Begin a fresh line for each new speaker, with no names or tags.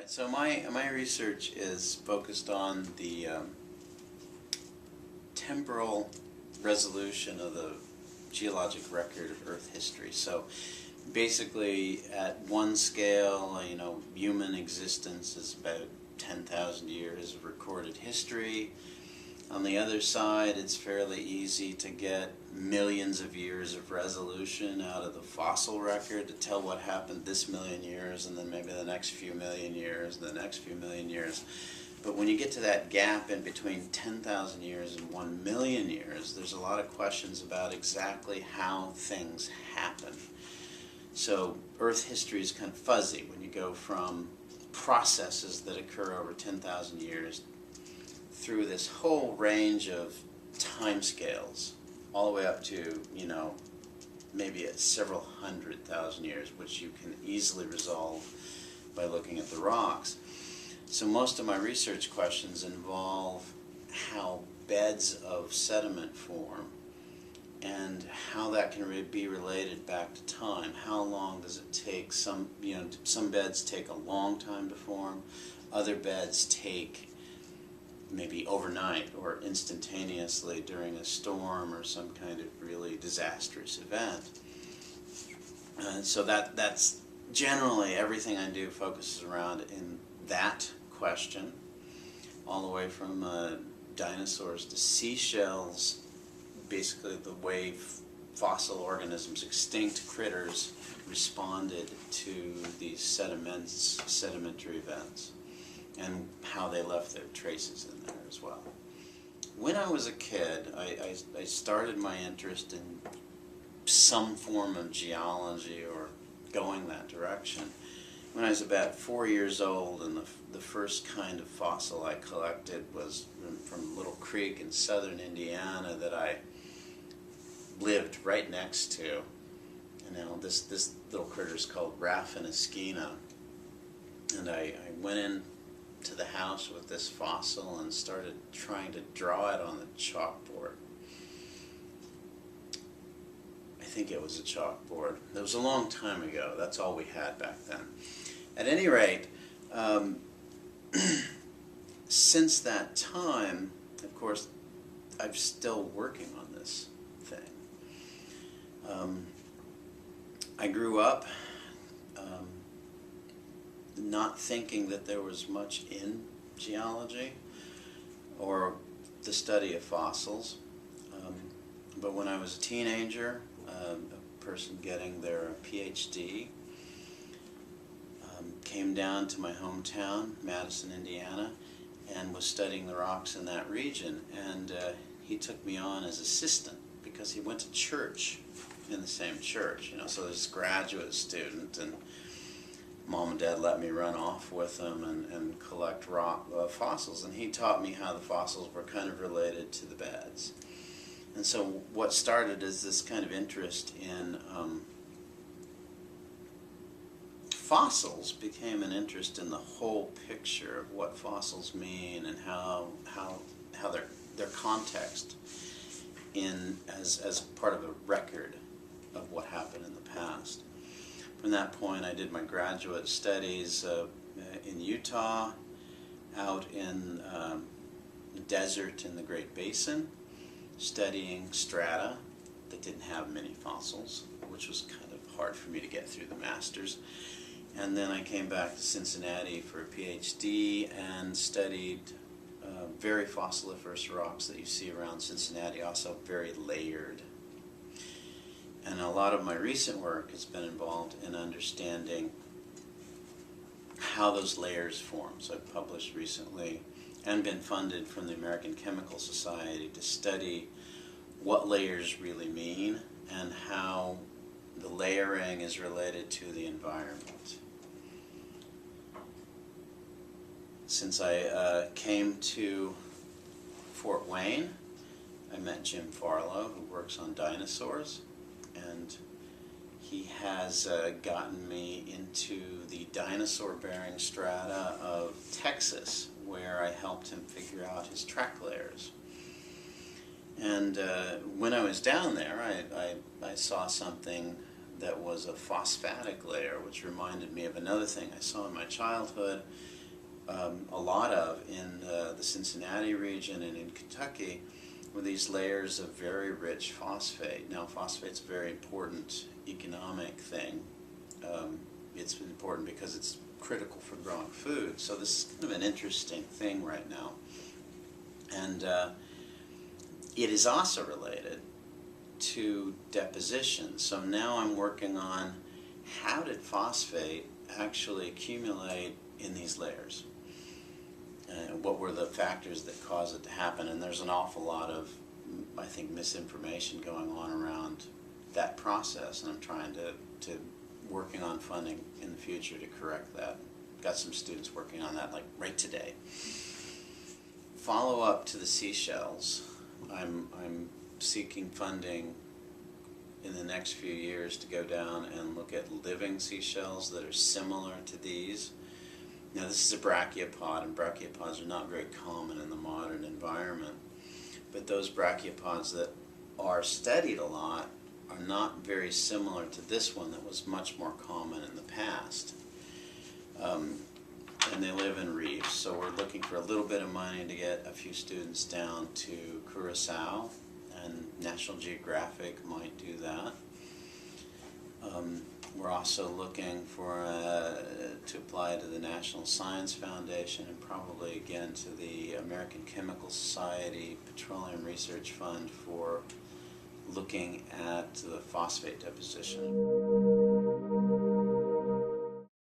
Right, so my research is focused on the temporal resolution of the geologic record of Earth history. So basically, at one scale, human existence is about 10,000 years of recorded history. On the other side, it's fairly easy to get millions of years of resolution out of the fossil record to tell what happened this million years, and then maybe the next few million years, the next few million years. But when you get to that gap in between 10,000 years and 1 million years, there's a lot of questions about exactly how things happen. So Earth history is kind of fuzzy when you go from processes that occur over 10,000 years through this whole range of timescales, all the way up to, maybe at several 100,000 years, which you can easily resolve by looking at the rocks. So most of my research questions involve how beds of sediment form and how that can be related back to time. How long does it take? Some beds take a long time to form. Other beds take maybe overnight or instantaneously during a storm or some kind of really disastrous event. So that's generally everything I do focuses around in that question, all the way from dinosaurs to seashells, basically the way fossil organisms, extinct critters, responded to these sedimentary events, and how they left their traces in there as well. When I was a kid, I started my interest in some form of geology or going that direction when I was about 4 years old, and the first kind of fossil I collected was from Little Creek in southern Indiana that I lived right next to. And this little critter is called Raffinaskina, and I went in to the house with this fossil and started trying to draw it on the chalkboard. I think it was a chalkboard. It was a long time ago. That's all we had back then. At any rate, since that time, of course, I'm still working on this thing. I grew up not thinking that there was much in geology or the study of fossils. But when I was a teenager, a person getting their PhD came down to my hometown, Madison, Indiana, and was studying the rocks in that region. And he took me on as assistant because he went to church in the same church, so this graduate student, and Mom and Dad let me run off with them and collect rock fossils, and he taught me how the fossils were kind of related to the beds. And so what started as this kind of interest in fossils became an interest in the whole picture of what fossils mean and how their context as part of a record of what happened in the past. From that point, I did my graduate studies in Utah, out in the desert in the Great Basin, studying strata that didn't have many fossils, which was kind of hard for me to get through the master's. And then I came back to Cincinnati for a PhD and studied very fossiliferous rocks that you see around Cincinnati, also very layered. And a lot of my recent work has been involved in understanding how those layers form. So I've published recently and been funded from the American Chemical Society to study what layers really mean and how the layering is related to the environment. Since I came to Fort Wayne, I met Jim Farlow, who works on dinosaurs, and he has gotten me into the dinosaur-bearing strata of Texas, where I helped him figure out his track layers. And when I was down there, I saw something that was a phosphatic layer, which reminded me of another thing I saw in my childhood, a lot of in the Cincinnati region and in Kentucky, were these layers of very rich phosphate. Now, phosphate's a very important economic thing. It's important because it's critical for growing food. So this is kind of an interesting thing right now. And it is also related to deposition. So now I'm working on how did phosphate actually accumulate in these layers? What were the factors that caused it to happen? And there's an awful lot of, I think, misinformation going on around that process, and I'm trying to working on funding in the future to correct that. Got some students working on that like right today. Follow up to the seashells. I'm seeking funding in the next few years to go down and look at living seashells that are similar to these. Now, this is a brachiopod, and brachiopods are not very common in the modern environment. But those brachiopods that are studied a lot are not very similar to this one that was much more common in the past. And they live in reefs, so we're looking for a little bit of money to get a few students down to Curacao, and National Geographic might do that. We're also looking for to apply to the National Science Foundation and probably again to the American Chemical Society Petroleum Research Fund for looking at the phosphate deposition.